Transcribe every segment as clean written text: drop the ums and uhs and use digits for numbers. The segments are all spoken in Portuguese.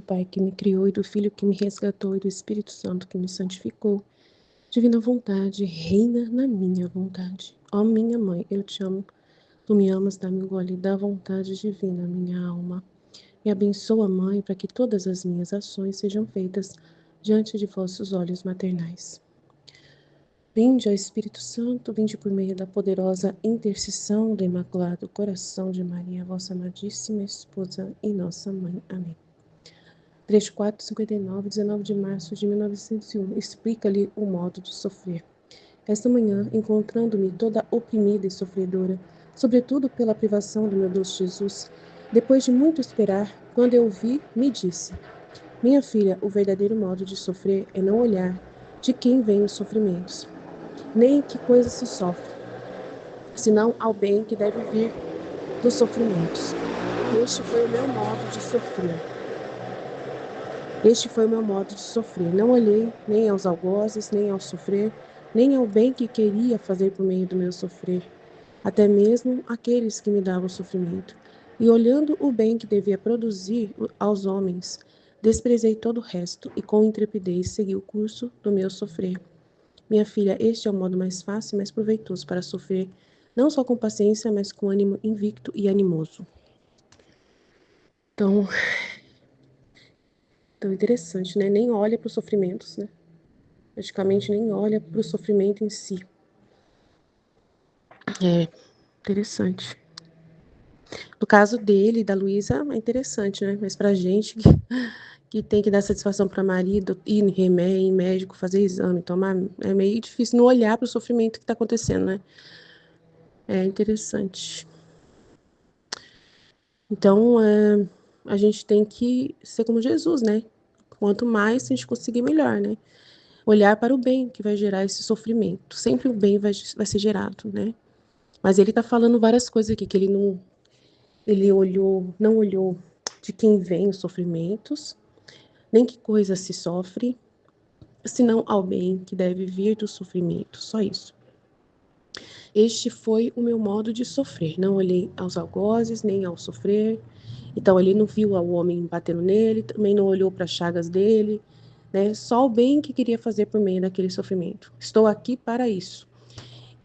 Pai que me criou e do Filho que me resgatou e do Espírito Santo que me santificou. Divina vontade, reina na minha vontade. Ó minha mãe, eu te amo. Tu me amas, dá-me um gole da vontade divina, minha alma. Me abençoa, Mãe, para que todas as minhas ações sejam feitas diante de vossos olhos maternais. Vinde, ó Espírito Santo, vinde por meio da poderosa intercessão do Imaculado Coração de Maria, vossa amadíssima esposa e nossa mãe. Amém. Trecho 459, 19 de março de 1901. Explica-lhe o modo de sofrer. Esta manhã, encontrando-me toda oprimida e sofredora, sobretudo pela privação do meu doce Jesus, depois de muito esperar, quando eu o vi, me disse: Minha filha, o verdadeiro modo de sofrer é não olhar de quem vêm os sofrimentos, nem que coisa se sofre, senão ao bem que deve vir dos sofrimentos. Este foi o meu modo de sofrer. Este foi o meu modo de sofrer. Não olhei nem aos algozes, nem ao sofrer, nem ao bem que queria fazer por meio do meu sofrer, até mesmo aqueles que me davam sofrimento. E olhando o bem que devia produzir aos homens, desprezei todo o resto e com intrepidez segui o curso do meu sofrer. Minha filha, este é o modo mais fácil e mais proveitoso para sofrer, não só com paciência, mas com ânimo invicto e animoso. Então interessante, né? Nem olha para os sofrimentos, né? Praticamente nem olha para o sofrimento em si. É interessante. No caso dele, da Luísa, é interessante, né? Mas pra gente que tem que dar satisfação para marido, ir em remédio, em médico, fazer exame, tomar, é meio difícil não olhar para o sofrimento que está acontecendo, né? É interessante. Então, a gente tem que ser como Jesus, né? Quanto mais a gente conseguir, melhor, né? Olhar para o bem que vai gerar esse sofrimento. Sempre o bem vai ser gerado, né? Mas ele está falando várias coisas aqui, que ele não olhou de quem vem os sofrimentos, nem que coisa se sofre, senão ao bem que deve vir do sofrimento. Só isso. Este foi o meu modo de sofrer. Não olhei aos algozes, nem ao sofrer. Então, ele não viu o homem batendo nele, também não olhou para as chagas dele, né? Só o bem que queria fazer por meio daquele sofrimento. Estou aqui para isso.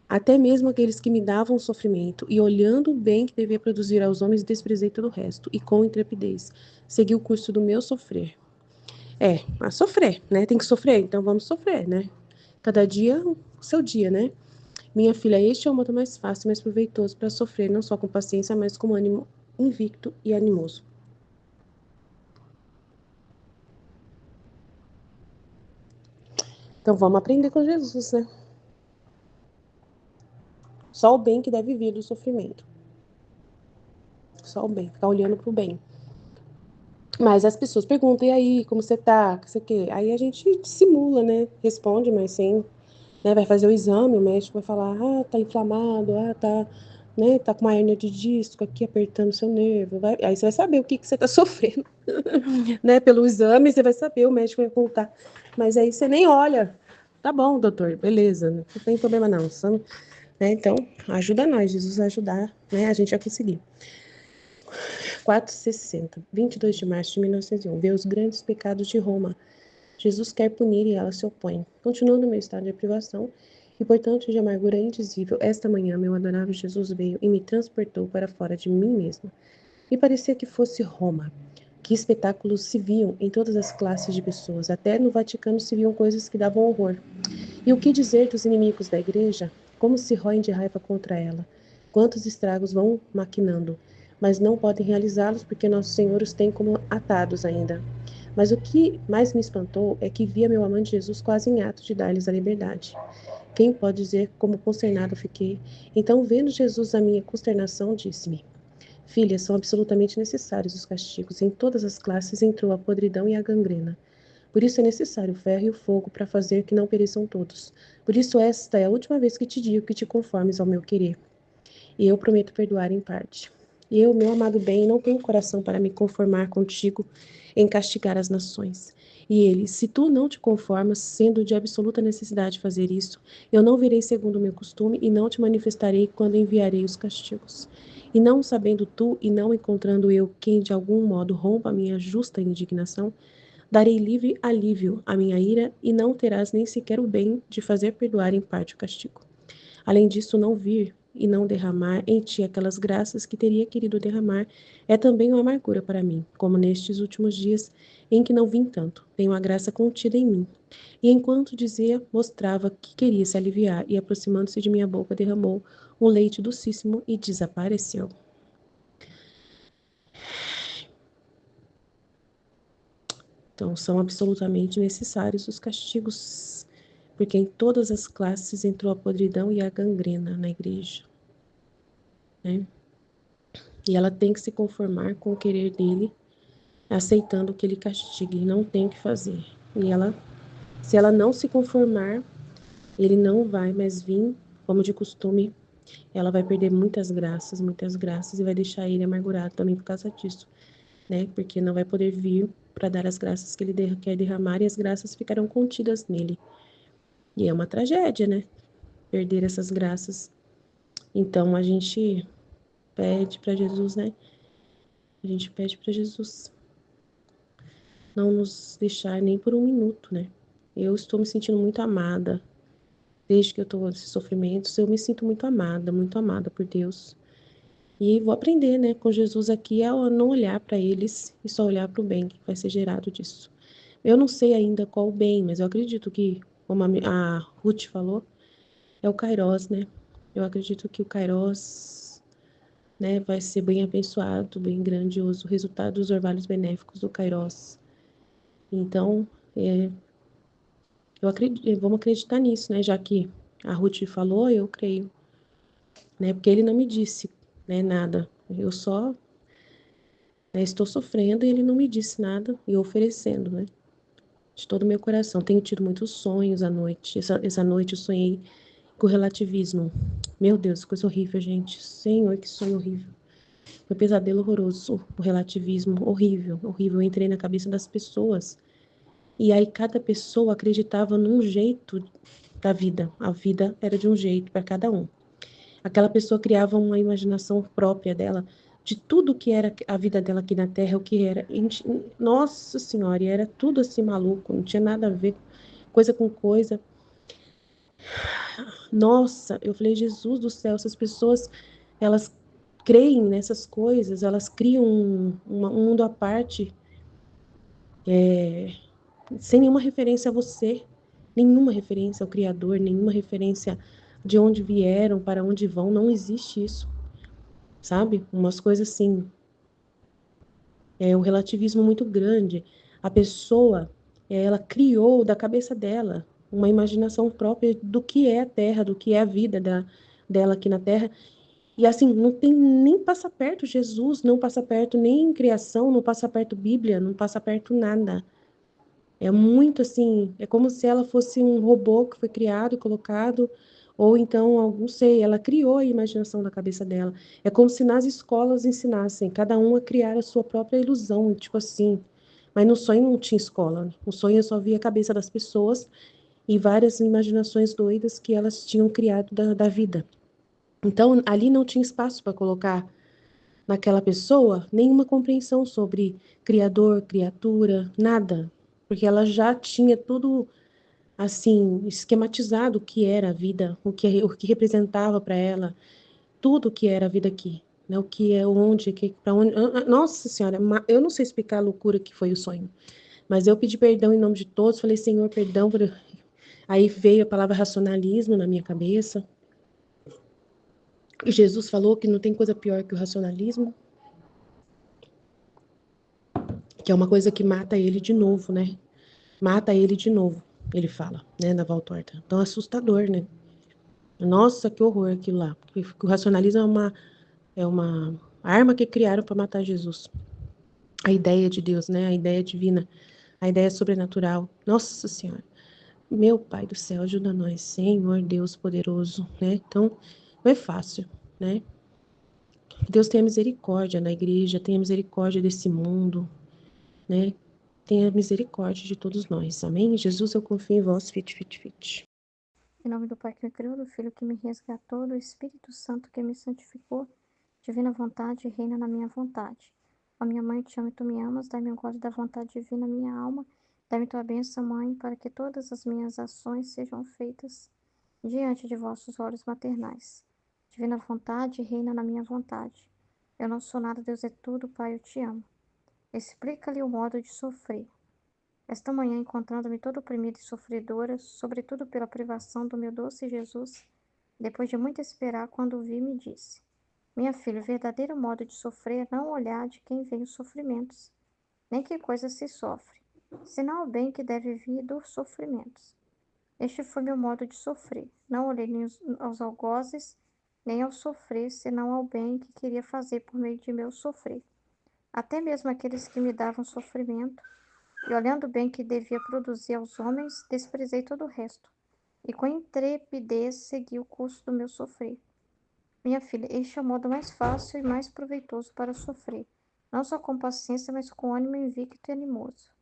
Até mesmo aqueles que me davam sofrimento, e olhando o bem que devia produzir aos homens, desprezei todo o resto, e com intrepidez, segui o curso do meu sofrer. A sofrer, né? Tem que sofrer, então vamos sofrer, né? Cada dia, o seu dia, né? Minha filha, este é o modo mais fácil, mais proveitoso para sofrer, não só com paciência, mas com ânimo invicto e animoso. Então vamos aprender com Jesus, né? Só o bem que deve vir do sofrimento. Só o bem, ficar olhando pro bem. Mas as pessoas perguntam, e aí, como você tá? Que você quer? Aí a gente simula, né? Responde, mas sem, né? Vai fazer o exame, o médico vai falar, tá inflamado, tá, né? Tá com uma hérnia de disco aqui apertando seu nervo. Aí você vai saber o que você tá sofrendo, né? Pelo exame você vai saber, o médico vai contar. Mas aí você nem olha. Tá bom, doutor, beleza, não tem problema não. Né? Então, ajuda nós, Jesus vai ajudar, né? A gente a conseguir. 460, 22 de março de 1901. Vê os grandes pecados de Roma. Jesus quer punir e ela se opõe. Continuo no meu estado de privação e, portanto, de amargura indizível. Esta manhã, meu adorável Jesus veio e me transportou para fora de mim mesma. Me parecia que fosse Roma. Que espetáculos se viam em todas as classes de pessoas. Até no Vaticano se viam coisas que davam horror. E o que dizer dos inimigos da igreja? Como se roem de raiva contra ela? Quantos estragos vão maquinando? Mas não podem realizá-los porque Nosso Senhor os tem como atados ainda. Mas o que mais me espantou é que via meu amante Jesus quase em ato de dar-lhes a liberdade. Quem pode dizer como consternado fiquei? Então, vendo Jesus a minha consternação, disse-me: Filha, são absolutamente necessários os castigos. Em todas as classes entrou a podridão e a gangrena. Por isso é necessário o ferro e o fogo para fazer que não pereçam todos. Por isso esta é a última vez que te digo que te conformes ao meu querer. E eu prometo perdoar em parte. E eu, meu amado bem, não tenho coração para me conformar contigo em castigar as nações. E ele: se tu não te conformas, sendo de absoluta necessidade fazer isso, eu não virei segundo o meu costume e não te manifestarei quando enviarei os castigos. E não sabendo tu e não encontrando eu quem de algum modo rompa a minha justa indignação, darei livre alívio à minha ira e não terás nem sequer o bem de fazer perdoar em parte o castigo. Além disso, não vir e não derramar em ti aquelas graças que teria querido derramar é também uma amargura para mim, como nestes últimos dias em que não vim tanto. Tenho a graça contida em mim. E enquanto dizia, mostrava que queria se aliviar e, aproximando-se de minha boca, derramou um leite docíssimo e desapareceu. Então, são absolutamente necessários os castigos, porque em todas as classes entrou a podridão e a gangrena na igreja, né? E ela tem que se conformar com o querer dele, aceitando que ele castigue, não tem o que fazer. E ela, se ela não se conformar, ele não vai mais vir, como de costume, ela vai perder muitas graças, e vai deixar ele amargurado também por causa disso, né? Porque não vai poder vir para dar as graças que ele quer derramar, e as graças ficarão contidas nele. E é uma tragédia, né? Perder essas graças. Então a gente pede para Jesus, né? A gente pede para Jesus não nos deixar nem por um minuto, né? Eu estou me sentindo muito amada. Desde que eu estou nesses sofrimentos, eu me sinto muito amada por Deus. E vou aprender, né, com Jesus aqui, a não olhar para eles e só olhar para o bem que vai ser gerado disso. Eu não sei ainda qual o bem, mas eu acredito que, como a Ruth falou, é o Kairos, né? Eu acredito que o Kairos, né, vai ser bem abençoado, bem grandioso, o resultado dos orvalhos benéficos do Kairos. Então, vamos acreditar nisso, né? Já que a Ruth falou, eu creio, né? Porque ele não me disse, né, nada. Eu só, né, estou sofrendo e ele não me disse nada e oferecendo, né? De todo o meu coração. Tenho tido muitos sonhos à noite. Essa noite eu sonhei com o relativismo. Meu Deus, coisa horrível, gente. Senhor, que sonho horrível. Foi um pesadelo horroroso. O relativismo horrível, horrível. Eu entrei na cabeça das pessoas. E aí cada pessoa acreditava num jeito da vida. A vida era de um jeito para cada um. Aquela pessoa criava uma imaginação própria dela, de tudo que era a vida dela aqui na Terra, o que era. Nossa Senhora, e era tudo assim maluco, não tinha nada a ver, coisa com coisa. Nossa, eu falei, Jesus do céu, essas pessoas, elas creem nessas coisas, elas criam um mundo à parte, sem nenhuma referência a você, nenhuma referência ao Criador, nenhuma referência de onde vieram, para onde vão, não existe isso, sabe? Umas coisas assim, um relativismo muito grande. A pessoa, ela criou da cabeça dela uma imaginação própria do que é a Terra, do que é a vida dela aqui na Terra. E assim, não tem nem passa perto Jesus, não passa perto nem criação, não passa perto Bíblia, não passa perto nada. É muito assim, é como se ela fosse um robô que foi criado e colocado, ou então, não sei, ela criou a imaginação da cabeça dela. É como se nas escolas ensinassem cada um a criar a sua própria ilusão, tipo assim. Mas no sonho não tinha escola. No sonho eu só via a cabeça das pessoas e várias imaginações doidas que elas tinham criado da vida. Então, ali não tinha espaço para colocar naquela pessoa nenhuma compreensão sobre criador, criatura, nada, porque ela já tinha tudo assim esquematizado o que era a vida, o que representava para ela, tudo o que era a vida aqui, né? O que é onde, para onde. Nossa Senhora, eu não sei explicar a loucura que foi o sonho, mas eu pedi perdão em nome de todos, falei Senhor, perdão por... Aí veio a palavra racionalismo na minha cabeça. Jesus falou que não tem coisa pior que o racionalismo, que é uma coisa que mata ele de novo, né? Mata ele de novo, ele fala, né, na Valtorta. Então, assustador, né? Nossa, que horror aquilo lá. Porque o racionalismo é uma arma que criaram para matar Jesus. A ideia de Deus, né? A ideia divina, a ideia sobrenatural. Nossa Senhora. Meu Pai do céu, ajuda nós, Senhor Deus poderoso, né? Então, não é fácil, né? Deus tenha misericórdia na igreja, tenha misericórdia desse mundo, né? tenha misericórdia de todos nós. Amém? Jesus, eu confio em vós. Fit, fit, fit. Em nome do Pai que me criou, do Filho que me resgatou, do Espírito Santo que me santificou, divina vontade, reina na minha vontade. Ó minha mãe, te amo e tu me amas, dai-me o gozo da vontade divina, minha alma, dai-me tua bênção, mãe, para que todas as minhas ações sejam feitas diante de vossos olhos maternais. Divina vontade, reina na minha vontade. Eu não sou nada, Deus é tudo, Pai, eu te amo. Explica-lhe o modo de sofrer. Esta manhã, encontrando-me toda oprimida e sofredora, sobretudo pela privação do meu doce Jesus, depois de muito esperar, quando o vi, me disse: Minha filha, o verdadeiro modo de sofrer é não olhar de quem vem os sofrimentos, nem que coisa se sofre, senão ao bem que deve vir dos sofrimentos. Este foi meu modo de sofrer. Não olhei nem aos algozes, nem ao sofrer, senão ao bem que queria fazer por meio de meu sofrer. Até mesmo aqueles que me davam sofrimento, e olhando o bem que devia produzir aos homens, desprezei todo o resto, e com intrepidez segui o curso do meu sofrer. Minha filha, este é o modo mais fácil e mais proveitoso para sofrer, não só com paciência, mas com ânimo invicto e animoso.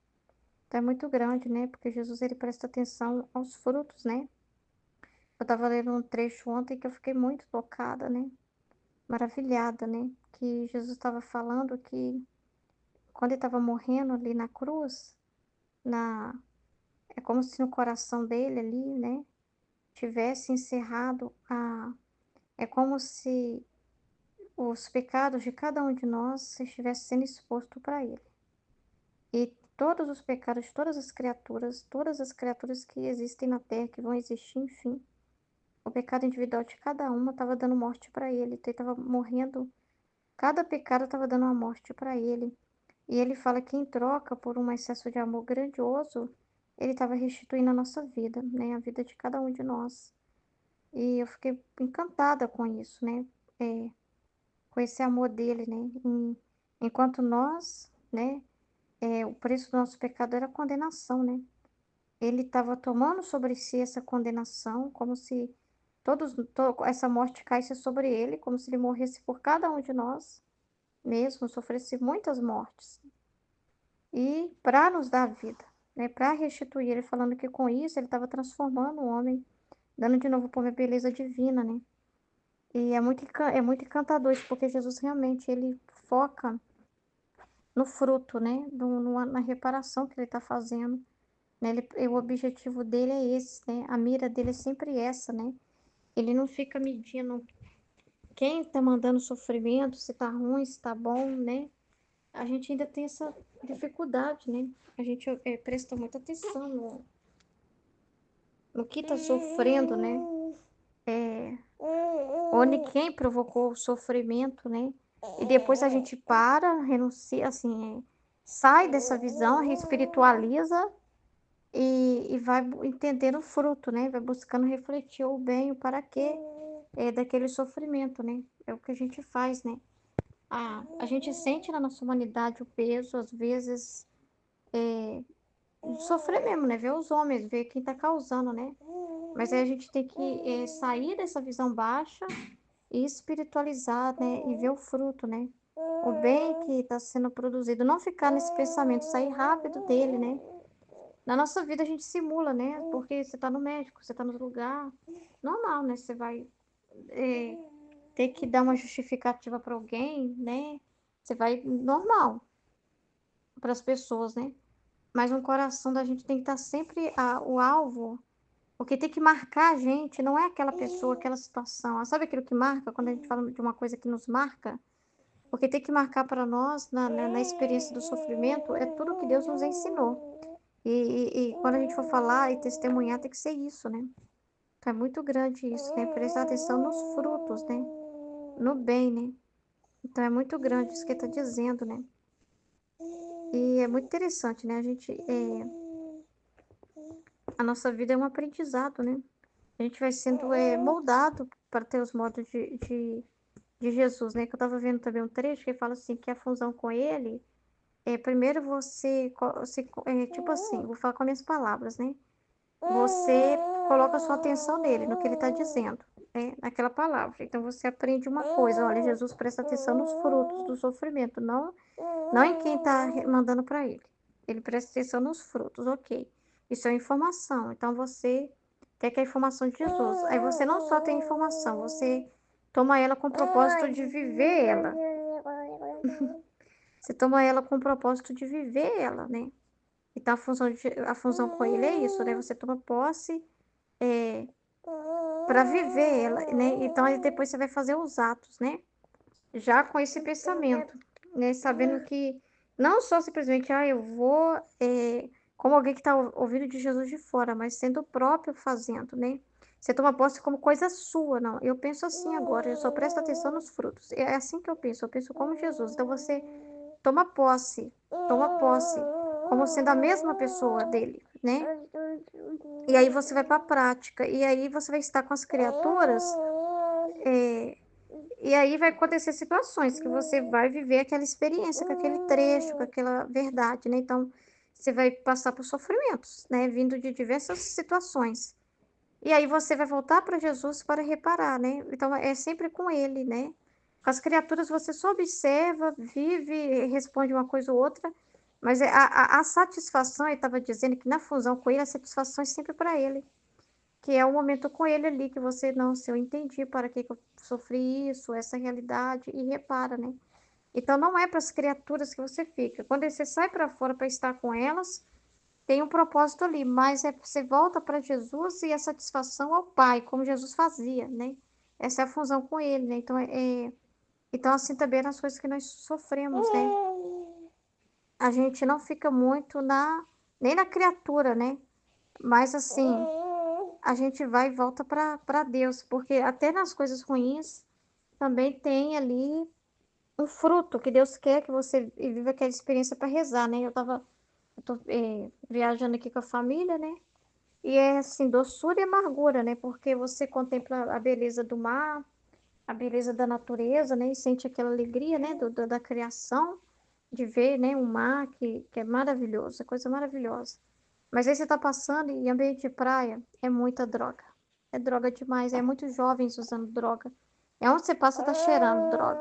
Então é muito grande, né? Porque Jesus ele presta atenção aos frutos, né? Eu estava lendo um trecho ontem que eu fiquei muito tocada, né? Maravilhada, né? Que Jesus estava falando que quando ele estava morrendo ali na cruz, na é como se no coração dele ali, né, tivesse encerrado a é como se os pecados de cada um de nós estivessem sendo exposto para ele. E todos os pecados de todas as criaturas que existem na terra, que vão existir, enfim, o pecado individual de cada uma estava dando morte para ele, então ele estava morrendo, cada pecado estava dando uma morte para ele. E ele fala que em troca por um excesso de amor grandioso, ele estava restituindo a nossa vida, né, a vida de cada um de nós. E eu fiquei encantada com isso, né, com esse amor dele, né, enquanto nós, né, o preço do nosso pecado era a condenação, né, ele estava tomando sobre si essa condenação, como se essa morte caísse sobre ele, como se ele morresse por cada um de nós, mesmo sofresse muitas mortes, e para nos dar vida, né, para restituir. Ele falando que com isso ele estava transformando o homem, dando de novo para a beleza divina, né? E é muito encantador isso, porque Jesus realmente ele foca no fruto, né, na reparação que ele está fazendo. Né? O objetivo dele é esse, né? A mira dele é sempre essa, né? Ele não fica medindo quem está mandando sofrimento, se está ruim, se está bom, né? A gente ainda tem essa dificuldade, né? A gente presta muita atenção no que está sofrendo, né? Onde quem provocou o sofrimento, né? E depois a gente para, renuncia, assim, sai dessa visão, reespiritualiza e vai entendendo o fruto, né? Vai buscando refletir o bem, o para quê daquele sofrimento, né? É o que a gente faz, né? A gente sente na nossa humanidade o peso, às vezes, de sofrer mesmo, né? Ver os homens, ver quem tá causando, né? Mas aí a gente tem que sair dessa visão baixa e espiritualizar, né? E ver o fruto, né? O bem que está sendo produzido. Não ficar nesse pensamento, sair rápido dele, né? Na nossa vida a gente simula, né? Porque você tá no médico, você tá no lugar normal, né? Você vai é, ter que dar uma justificativa para alguém, né? Você vai normal para as pessoas, né? Mas no coração da gente tem que estar sempre o alvo. O que tem que marcar a gente não é aquela pessoa, aquela situação. Sabe aquilo que marca quando a gente fala de uma coisa que nos marca? O que tem que marcar para nós na experiência do sofrimento é tudo que Deus nos ensinou. E quando a gente for falar e testemunhar, tem que ser isso, né? Então é muito grande isso, né? Prestar atenção nos frutos, né? No bem, né? Então é muito grande isso que ele está dizendo, né? E é muito interessante, né? A nossa vida é um aprendizado, né? A gente vai sendo moldado para ter os modos de Jesus, né? Que eu estava vendo também um trecho que fala assim, que a fusão com ele primeiro tipo assim, vou falar com as minhas palavras, né? Você coloca a sua atenção nele, no que ele está dizendo, né? Naquela palavra. Então você aprende uma coisa, olha, Jesus presta atenção nos frutos do sofrimento, não em quem está mandando para ele. Ele presta atenção nos frutos, ok. Isso é informação. Então você tem que a informação de Jesus. Aí você não só tem informação, você toma ela com o propósito de viver ela. Você toma ela com o propósito de viver ela, né? Então a função com ele é isso, né? Você toma posse para viver ela, né? Então aí depois você vai fazer os atos, né? Já com esse pensamento, né? Sabendo que não só simplesmente, eu vou, como alguém que está ouvindo de Jesus de fora, mas sendo o próprio fazendo, né? Você toma posse como coisa sua, não. Eu penso assim agora, eu só presto atenção nos frutos. É assim que eu penso como Jesus. Então você toma posse, como sendo a mesma pessoa dele, né? E aí você vai para a prática, e aí você vai estar com as criaturas, é, e aí vai acontecer situações que você vai viver aquela experiência, com aquele trecho, com aquela verdade, né? Então, você vai passar por sofrimentos, né? Vindo de diversas situações. E aí você vai voltar para Jesus para reparar, né? Então, é sempre com ele, né? Com as criaturas você só observa, vive, responde uma coisa ou outra, mas a satisfação, ele estava dizendo que na fusão com ele, a satisfação é sempre para ele, que é o momento com ele ali, que você, não, se eu entendi para que eu sofri isso, essa realidade, e repara, né? Então, não é para as criaturas que você fica. Quando você sai para fora para estar com elas, tem um propósito ali, mas você volta para Jesus e a satisfação ao Pai, como Jesus fazia, né? Essa é a fusão com ele, né? Então assim também nas coisas que nós sofremos, né? A gente não fica muito nem na criatura, né? Mas assim, a gente vai e volta para Deus, porque até nas coisas ruins também tem ali um fruto que Deus quer que você viva aquela experiência para rezar, né? Eu tô viajando aqui com a família, né? E é assim, doçura e amargura, né? Porque você contempla a beleza do mar, a beleza da natureza, né? E sente aquela alegria, né? Da criação, de ver, né? Um mar que é maravilhoso, é coisa maravilhosa. Mas aí você tá passando e em ambiente de praia é muita droga. É droga demais, é muitos jovens usando droga. É onde você passa, tá cheirando droga.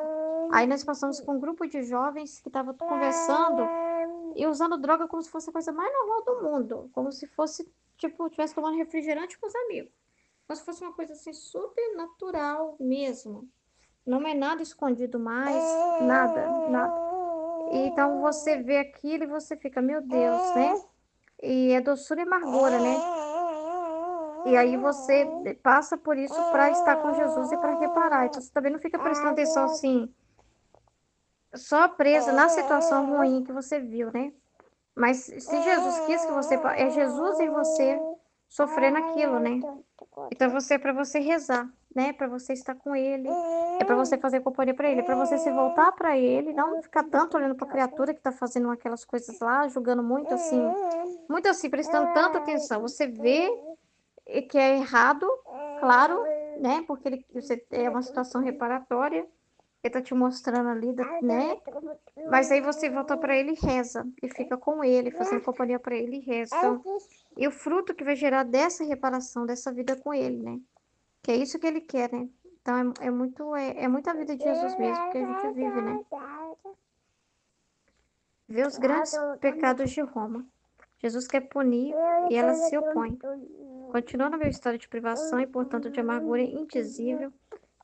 Aí nós passamos com um grupo de jovens que estavam conversando e usando droga como se fosse a coisa mais normal do mundo. Como se fosse, tipo, tivesse tomando refrigerante com os amigos. Como se fosse uma coisa assim super natural mesmo. Não é nada escondido mais, nada, nada. Então você vê aquilo e você fica, meu Deus, né? E é doçura e amargura, né? E aí você passa por isso para estar com Jesus e para reparar. Então você também não fica prestando atenção assim, só presa na situação ruim que você viu, né? Mas se Jesus quis que você, é Jesus em você sofrendo aquilo, né? Então você é para você rezar, né? Para você estar com ele, é para você fazer companhia para ele, é para você se voltar para ele, não ficar tanto olhando para a criatura que tá fazendo aquelas coisas lá, julgando muito assim, prestando tanta atenção. Você vê que é errado, claro, né? Porque você, é uma situação reparatória. Ele tá te mostrando ali, né? Mas aí você volta para ele e reza. E fica com ele, fazendo companhia para ele e reza. Então, e o fruto que vai gerar dessa reparação, dessa vida com ele, né? Que é isso que ele quer, né? Então, é muita vida de Jesus mesmo que a gente vive, né? Vê os grandes pecados de Roma. Jesus quer punir e ela se opõe. Continuando a minha história de privação e, portanto, de amargura indizível,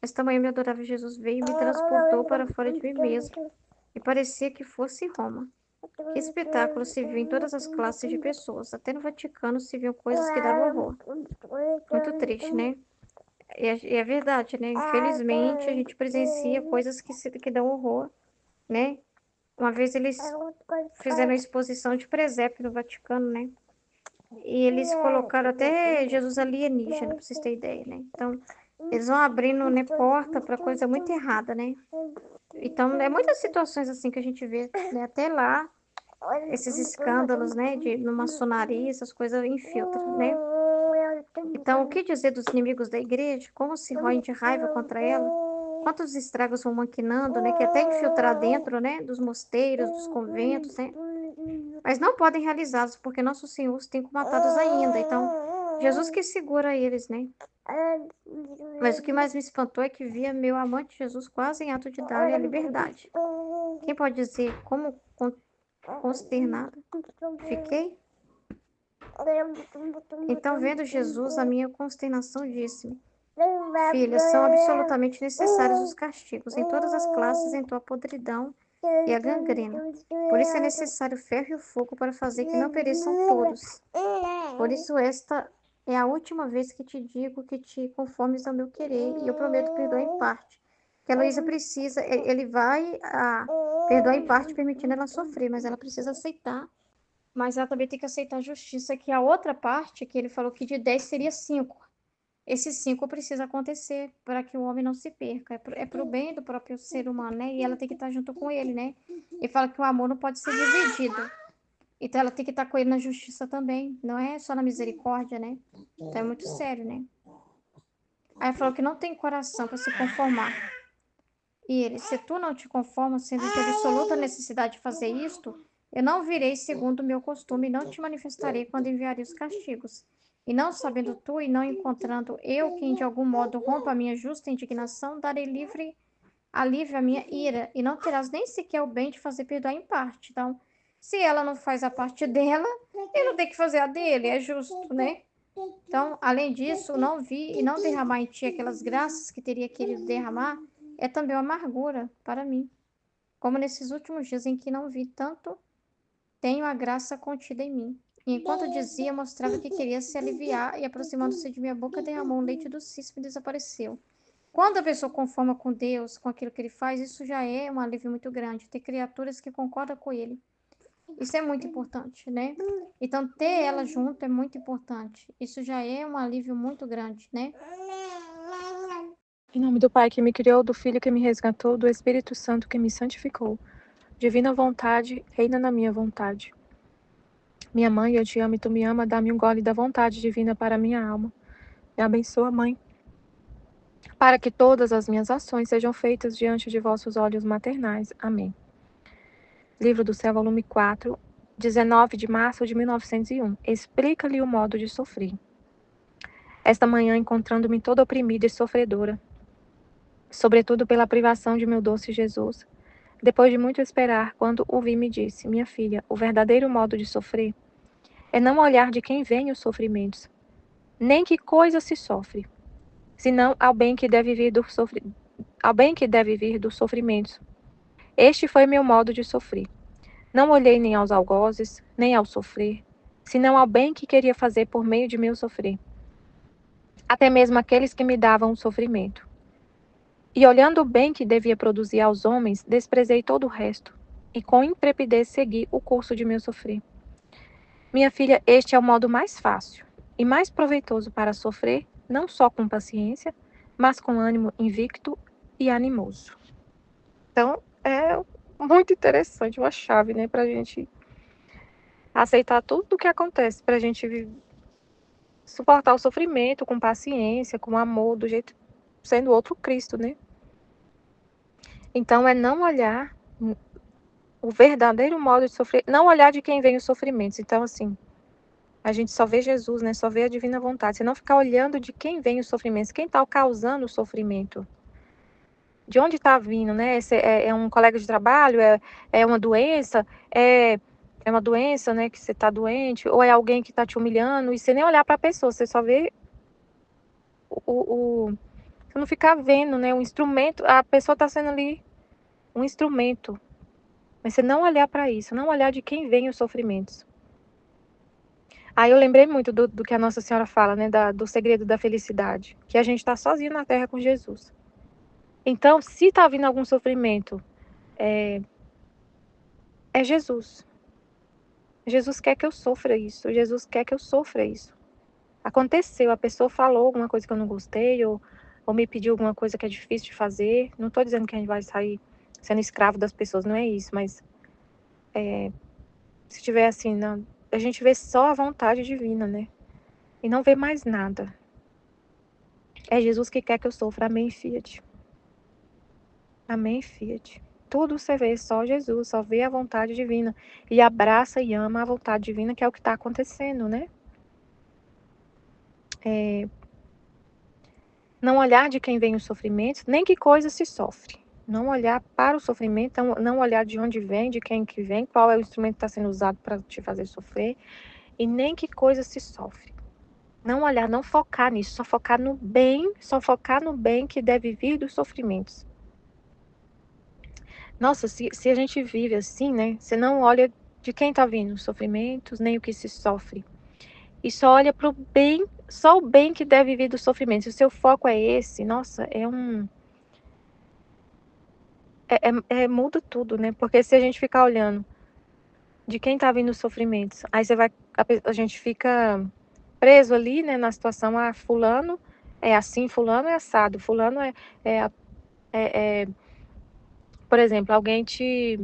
mas tamanho meu adorável Jesus veio e me transportou para fora de mim mesmo, e parecia que fosse Roma. Que espetáculo se viu em todas as classes de pessoas, até no Vaticano se viam coisas que davam horror. Muito triste, né? E é verdade, né? Infelizmente, a gente presencia coisas que dão horror, né? Uma vez eles fizeram uma exposição de presépio no Vaticano, né? E eles colocaram até Jesus alienígena, pra vocês terem ideia, né? Então, eles vão abrindo, né, porta para coisa muito errada, né? Então, é muitas situações assim que a gente vê, né? Até lá, esses escândalos, né, de no maçonaria, essas coisas infiltram, né? Então, o que dizer dos inimigos da igreja? Como se roem de raiva contra ela? Quantos estragos vão maquinando, né? Que até infiltrar dentro, né? Dos mosteiros, dos conventos, né? Mas não podem realizá-los, porque nosso Senhor os tem comatados ainda. Então, Jesus que segura eles, né? Mas o que mais me espantou é que via meu amante Jesus quase em ato de dar-lhe a liberdade. Quem pode dizer consternada fiquei. Então, vendo Jesus, a minha consternação disse-me: Filha, são absolutamente necessários os castigos em todas as classes, em tua podridão e a gangrena. Por isso é necessário o ferro e o fogo para fazer que não pereçam todos. Por isso esta é a última vez que te digo que te conformes ao meu querer, e eu prometo perdoar em parte. Que a Heloísa precisa, ele vai perdoar em parte, permitindo ela sofrer, mas ela precisa aceitar. Mas ela também tem que aceitar a justiça, que a outra parte, que ele falou que de 10 seria 5. Esses 5 precisa acontecer para que o homem não se perca. É pro bem do próprio ser humano, né? E ela tem que estar junto com ele, né? Ele fala que o amor não pode ser dividido. Então ela tem que estar com ele na justiça também. Não é só na misericórdia, né? Então é muito sério, né? Aí ele falou que não tem coração para se conformar. E ele, se tu não te conformas, sendo de absoluta necessidade de fazer isto, eu não virei segundo o meu costume e não te manifestarei quando enviarei os castigos. E não sabendo tu e não encontrando eu quem de algum modo rompa a minha justa indignação, darei alívio à minha ira, e não terás nem sequer o bem de fazer perdoar em parte. Então, se ela não faz a parte dela, ele não tem que fazer a dele, é justo, né? Então, além disso, não vi e não derramar em ti aquelas graças que teria querido derramar, é também uma amargura para mim. Como nesses últimos dias em que não vi tanto, tenho a graça contida em mim. E enquanto dizia, mostrava que queria se aliviar, e aproximando-se de minha boca, derramou um leite docíssimo e desapareceu. Quando a pessoa conforma com Deus, com aquilo que ele faz, isso já é um alívio muito grande. Ter criaturas que concordam com ele. Isso é muito importante, né? Então, ter ela junto é muito importante. Isso já é um alívio muito grande, né? Em nome do Pai que me criou, do Filho que me resgatou, do Espírito Santo que me santificou. Divina vontade, reina na minha vontade. Minha mãe, eu te amo e tu me ama, dá-me um gole da vontade divina para a minha alma. Me abençoa, Mãe, para que todas as minhas ações sejam feitas diante de vossos olhos maternais. Amém. Livro do Céu, volume 4, 19 de março de 1901. Explica-lhe o modo de sofrer. Esta manhã, encontrando-me toda oprimida e sofredora, sobretudo pela privação de meu doce Jesus, depois de muito esperar, quando o vi, me disse: Minha filha, o verdadeiro modo de sofrer é não olhar de quem vem os sofrimentos, nem que coisa se sofre, senão ao bem que deve vir dos sofrimentos. Este foi meu modo de sofrer. Não olhei nem aos algozes, nem ao sofrer, senão ao bem que queria fazer por meio de meu sofrer, até mesmo aqueles que me davam o sofrimento. E olhando o bem que devia produzir aos homens, desprezei todo o resto, e com intrepidez segui o curso de meu sofrer. Minha filha, este é o modo mais fácil e mais proveitoso para sofrer, não só com paciência, mas com ânimo invicto e animoso. Então, é muito interessante, uma chave, né, para a gente aceitar tudo o que acontece, para a gente suportar o sofrimento com paciência, com amor, do jeito sendo outro Cristo, né? Então, é não olhar o verdadeiro modo de sofrer, não olhar de quem vem os sofrimentos. Então, assim, a gente só vê Jesus, né? Só vê a divina vontade. Você não ficar olhando de quem vem os sofrimentos, quem está causando o sofrimento. De onde está vindo, né? É um colega de trabalho, é uma doença, é uma doença, né? Que você está doente, ou é alguém que está te humilhando, e você nem olhar para a pessoa, você só vê você não ficar vendo, né? O instrumento, a pessoa está sendo ali um instrumento. Mas você não olhar para isso, não olhar de quem vem os sofrimentos. Aí eu lembrei muito do que a Nossa Senhora fala, né? Do segredo da felicidade. Que a gente está sozinho na Terra com Jesus. Então, se está vindo algum sofrimento, é Jesus. Jesus quer que eu sofra isso. Jesus quer que eu sofra isso. Aconteceu, a pessoa falou alguma coisa que eu não gostei, ou me pediu alguma coisa que é difícil de fazer. Não estou dizendo que a gente vai sair sendo escravo das pessoas, não é isso. Mas se tiver assim, a gente vê só a vontade divina, né? E não vê mais nada. É Jesus que quer que eu sofra. Amém, Fiat. Amém, Fiat. Tudo você vê, só Jesus, só vê a vontade divina. E abraça e ama a vontade divina, que é o que está acontecendo, né? Não olhar de quem vem os sofrimentos, nem que coisa se sofre. Não olhar para o sofrimento, não olhar de onde vem, de quem que vem, qual é o instrumento que está sendo usado para te fazer sofrer, e nem que coisa se sofre. Não olhar, não focar nisso, só focar no bem que deve vir dos sofrimentos. Nossa, se a gente vive assim, né? Você não olha de quem está vindo os sofrimentos, nem o que se sofre. E só olha para o bem, só o bem que deve vir do sofrimento. Se o seu foco é esse, nossa, muda tudo, né? Porque se a gente ficar olhando de quem tá vindo os sofrimentos, aí a gente fica preso ali, né, na situação, fulano é assim, fulano é assado, fulano é, é por exemplo, alguém te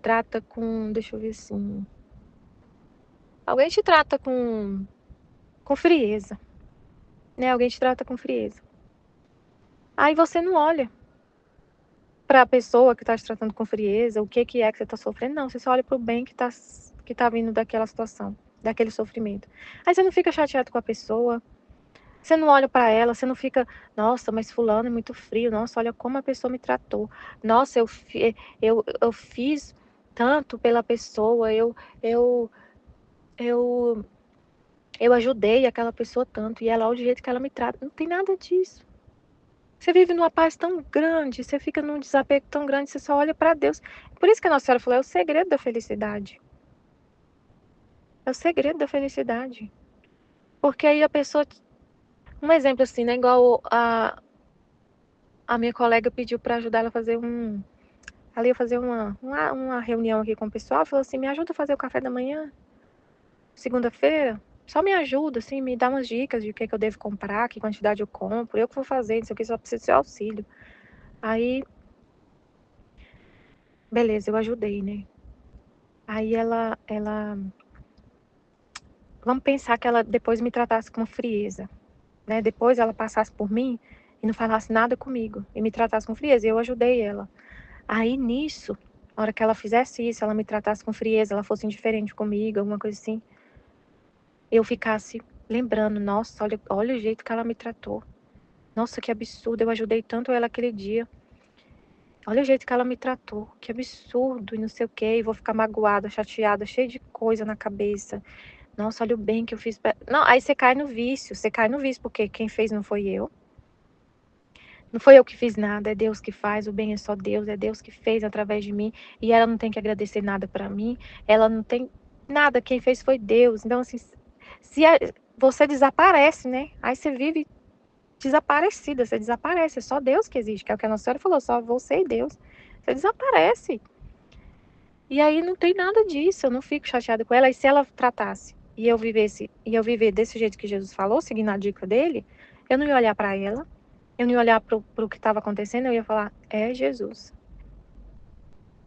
trata com, deixa eu ver assim, alguém te trata com frieza, né? Alguém te trata com frieza. Aí você não olha para a pessoa que está te tratando com frieza, o que é que você está sofrendo, não. Você só olha para o bem que tá vindo daquela situação, daquele sofrimento. Aí você não fica chateado com a pessoa, você não olha para ela, você não fica, nossa, mas fulano é muito frio, nossa, olha como a pessoa me tratou. Nossa, eu fiz tanto pela pessoa, eu, eu, eu ajudei aquela pessoa tanto, e ela, olha o jeito que ela me trata. Não tem nada disso. Você vive numa paz tão grande, você fica num desapego tão grande, você só olha para Deus. Por isso que a Nossa Senhora falou, é o segredo da felicidade. É o segredo da felicidade. Porque aí a pessoa... Um exemplo assim, né? Igual a minha colega pediu para ajudar ela a fazer ela ia fazer uma reunião aqui com o pessoal, falou assim, me ajuda a fazer o café da manhã, segunda-feira? Só me ajuda, assim, me dá umas dicas de o que eu devo comprar, que quantidade eu compro, eu que vou fazer, não sei o que, só preciso do seu auxílio. Aí, beleza, eu ajudei, né? Aí vamos pensar que ela depois me tratasse com frieza, né? Depois ela passasse por mim e não falasse nada comigo, e me tratasse com frieza, e eu ajudei ela. Aí nisso, na hora que ela fizesse isso, ela me tratasse com frieza, ela fosse indiferente comigo, alguma coisa assim, eu ficasse lembrando, nossa, olha o jeito que ela me tratou. Nossa, que absurdo, eu ajudei tanto ela aquele dia. Olha o jeito que ela me tratou, que absurdo, e não sei o quê, e vou ficar magoada, chateada, cheia de coisa na cabeça. Nossa, olha o bem que eu fiz. Não, aí você cai no vício, porque quem fez não foi eu. Não foi eu que fiz nada, é Deus que faz, o bem é só Deus, é Deus que fez através de mim, e ela não tem que agradecer nada para mim, ela não tem nada, quem fez foi Deus. Então, assim, você desaparece, né? Aí você vive desaparecida, você desaparece, é só Deus que existe, que é o que a Nossa Senhora falou, só você e Deus. Você desaparece. E aí não tem nada disso, eu não fico chateada com ela, e se ela tratasse, e eu viver desse jeito que Jesus falou, seguindo a dica dele, eu não ia olhar para ela, eu não ia olhar pro que estava acontecendo, eu ia falar, é Jesus.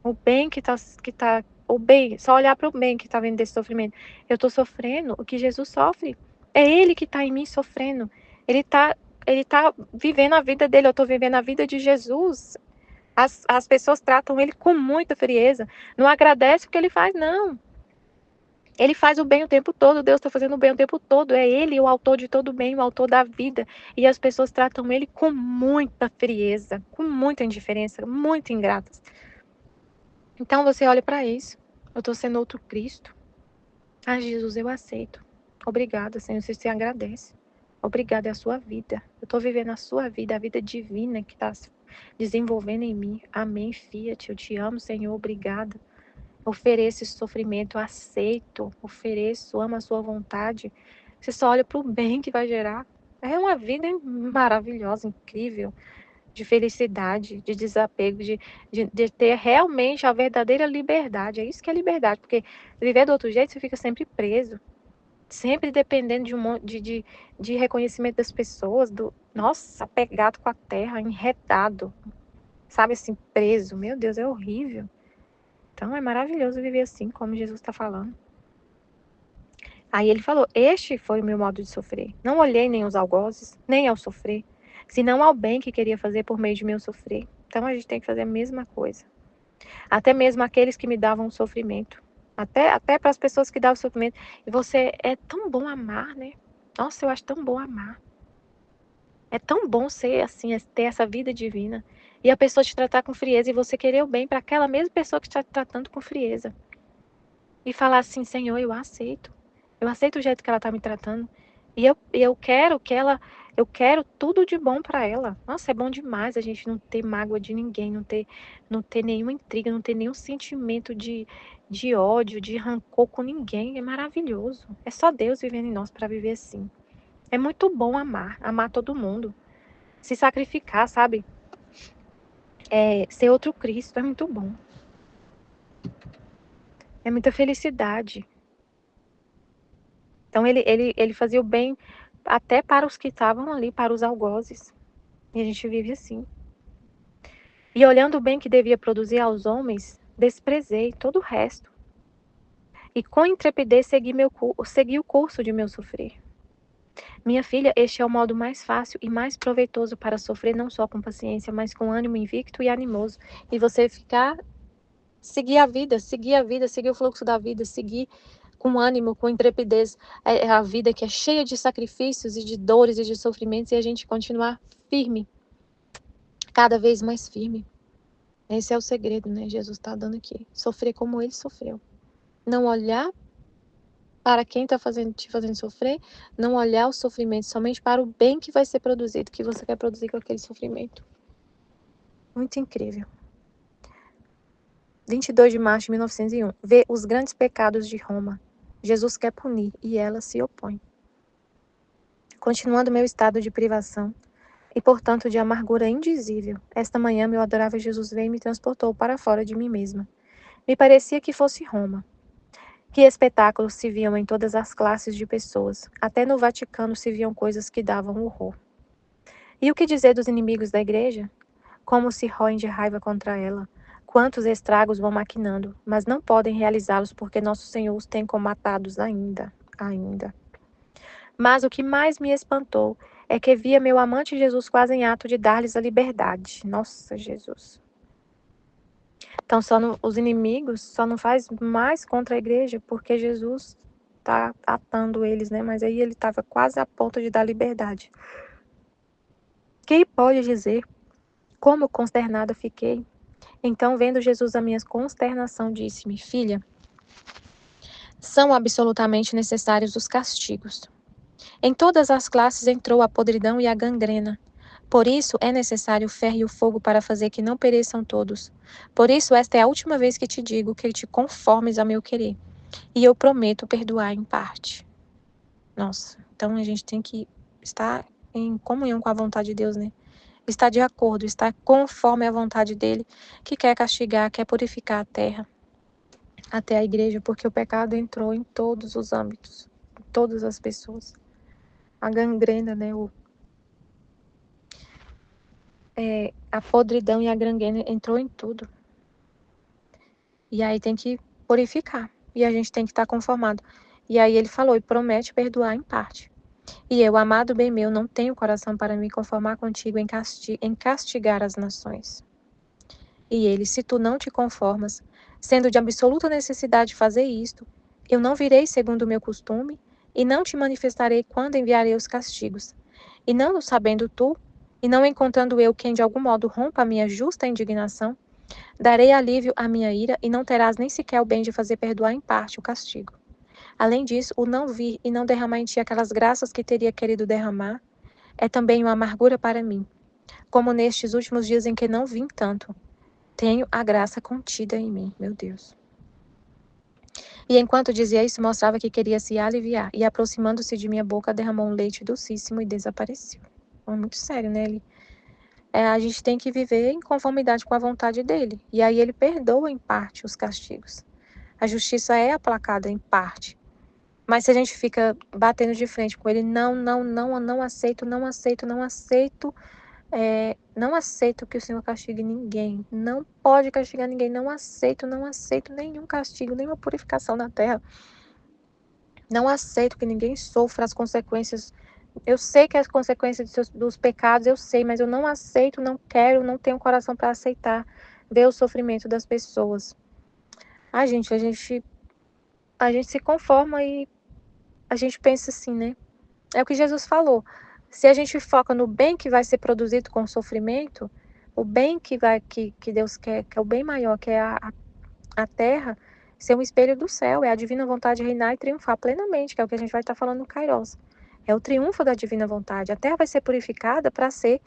O bem o bem, só olhar para o bem que está vindo desse sofrimento. Eu estou sofrendo o que Jesus sofre. É Ele que está em mim sofrendo. Ele tá vivendo a vida dele, eu estou vivendo a vida de Jesus. As pessoas tratam ele com muita frieza. Não agradece o que ele faz, não. Ele faz o bem o tempo todo, Deus está fazendo o bem o tempo todo. É Ele o autor de todo o bem, o autor da vida. E as pessoas tratam ele com muita frieza, com muita indiferença, muito ingratas. Então você olha para isso. Eu estou sendo outro Cristo. Ah, Jesus, eu aceito. Obrigada, Senhor. Você se agradece. Obrigada, é a sua vida. Eu estou vivendo a sua vida, a vida divina que está se desenvolvendo em mim. Amém, Fiat. Eu te amo, Senhor. Obrigada. Ofereço esse sofrimento, aceito, ofereço, amo a sua vontade. Você só olha para o bem que vai gerar. É uma vida maravilhosa, incrível, de felicidade, de desapego, de ter realmente a verdadeira liberdade. É isso que é liberdade, porque viver do outro jeito você fica sempre preso, sempre dependendo de um monte de reconhecimento das pessoas, nossa, apegado com a terra, enredado, sabe assim, preso. Meu Deus, é horrível. Então é maravilhoso viver assim, como Jesus está falando. Aí ele falou, este foi o meu modo de sofrer. Não olhei nem aos algozes, nem ao sofrer, senão ao bem que queria fazer por meio de meu sofrer. Então a gente tem que fazer a mesma coisa. Até mesmo aqueles que me davam sofrimento. Até para as pessoas que davam sofrimento. E você é tão bom amar, né? Nossa, eu acho tão bom amar. É tão bom ser assim, ter essa vida divina. E a pessoa te tratar com frieza e você querer o bem para aquela mesma pessoa que está te tratando com frieza. E falar assim, Senhor, eu aceito. Eu aceito o jeito que ela está me tratando. E eu quero que ela, eu quero tudo de bom para ela. Nossa, é bom demais a gente não ter mágoa de ninguém, não ter nenhuma intriga, não ter nenhum sentimento de ódio, de rancor com ninguém. É maravilhoso. É só Deus vivendo em nós para viver assim. É muito bom amar todo mundo. Se sacrificar, sabe? Ser outro Cristo, é muito bom. É muita felicidade. Então ele fazia o bem até para os que estavam ali, para os algozes. E a gente vive assim. E olhando o bem que devia produzir aos homens, desprezei todo o resto. E com intrepidez segui o curso de meu sofrer. Minha filha, este é o modo mais fácil e mais proveitoso para sofrer, não só com paciência, mas com ânimo invicto e animoso. E você seguir a vida, seguir o fluxo da vida, seguir com ânimo, com intrepidez a vida que é cheia de sacrifícios e de dores e de sofrimentos, e a gente continuar firme, cada vez mais firme. Esse é o segredo, né? Jesus está dando aqui. Sofrer como ele sofreu. Não olhar para quem está te fazendo sofrer, não olhar o sofrimento somente para o bem que vai ser produzido, que você quer produzir com aquele sofrimento. Muito incrível. 22 de março de 1901. Vê os grandes pecados de Roma. Jesus quer punir e ela se opõe. Continuando meu estado de privação e, portanto, de amargura indizível, esta manhã meu adorável Jesus veio e me transportou para fora de mim mesma. Me parecia que fosse Roma. Que espetáculos se viam em todas as classes de pessoas. Até no Vaticano se viam coisas que davam horror. E o que dizer dos inimigos da igreja? Como se roem de raiva contra ela. Quantos estragos vão maquinando, mas não podem realizá-los porque nosso Senhor os tem comatados ainda. Mas o que mais me espantou é que via meu amante Jesus quase em ato de dar-lhes a liberdade. Nossa, Jesus. Então, os inimigos só não faz mais contra a igreja porque Jesus está atando eles, né? Mas aí ele estava quase a ponto de dar liberdade. Quem pode dizer como consternada fiquei? Então, vendo Jesus a minha consternação, disse-me, filha, são absolutamente necessários os castigos. Em todas as classes entrou a podridão e a gangrena. Por isso é necessário o ferro e o fogo para fazer que não pereçam todos. Por isso esta é a última vez que te digo que te conformes ao meu querer. E eu prometo perdoar em parte. Nossa, então a gente tem que estar em comunhão com a vontade de Deus, né? Estar de acordo, estar conforme a vontade dele, que quer castigar, quer purificar a terra, até a igreja, porque o pecado entrou em todos os âmbitos, em todas as pessoas. A gangrena, né? A podridão e a gangrena entrou em tudo. E aí tem que purificar. E a gente tem que estar conformado. E aí ele falou, e promete perdoar em parte. E eu, amado bem meu, não tenho coração para me conformar contigo em castigar as nações. E ele, se tu não te conformas, sendo de absoluta necessidade fazer isto, eu não virei segundo o meu costume, e não te manifestarei quando enviarei os castigos. E não o sabendo tu, e não encontrando eu quem de algum modo rompa a minha justa indignação, darei alívio à minha ira, e não terás nem sequer o bem de fazer perdoar em parte o castigo. Além disso, o não vir e não derramar em ti aquelas graças que teria querido derramar, é também uma amargura para mim, como nestes últimos dias em que não vim tanto. Tenho a graça contida em mim, meu Deus. E enquanto dizia isso, mostrava que queria se aliviar, e aproximando-se de minha boca, derramou um leite docíssimo e desapareceu. É muito sério, né? A gente tem que viver em conformidade com a vontade dele. E aí ele perdoa em parte os castigos. A justiça é aplacada em parte. Mas se a gente fica batendo de frente com ele, não aceito, não aceito que o Senhor castigue ninguém. Não pode castigar ninguém. Não aceito nenhum castigo, nenhuma purificação na terra. Não aceito que ninguém sofra as consequências. Eu sei que as consequências dos pecados, eu sei, mas eu não aceito, não quero, não tenho coração para aceitar ver o sofrimento das pessoas. A gente se conforma e a gente pensa assim, né? É o que Jesus falou. Se a gente foca no bem que vai ser produzido com o sofrimento, o bem que Deus quer, que é o bem maior, que é a terra, ser um espelho do céu, é a divina vontade reinar e triunfar plenamente, que é o que a gente vai estar falando no Kairos. É o triunfo da divina vontade. A terra vai ser purificada para ser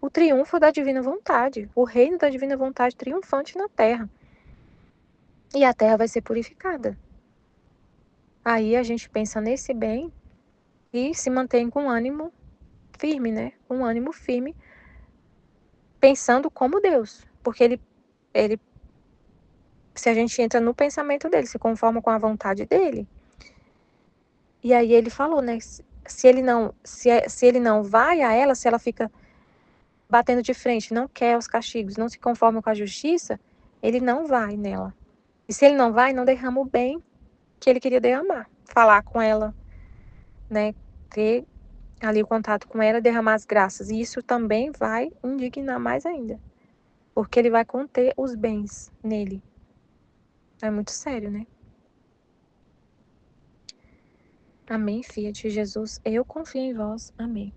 o triunfo da divina vontade, o reino da divina vontade triunfante na terra. E a terra vai ser purificada. Aí a gente pensa nesse bem e se mantém com ânimo firme, né? Com ânimo firme, pensando como Deus. Porque ele, se a gente entra no pensamento dele, se conforma com a vontade dele. E aí ele falou, né? Se ele não vai a ela, se ela fica batendo de frente, não quer os castigos, não se conforma com a justiça, ele não vai nela. E se ele não vai, não derrama o bem que ele queria derramar. Falar com ela, né? Ter ali o contato com ela, derramar as graças. E isso também vai indignar mais ainda. Porque ele vai conter os bens nele. É muito sério, né? Amém, Filha de Jesus. Eu confio em vós. Amém.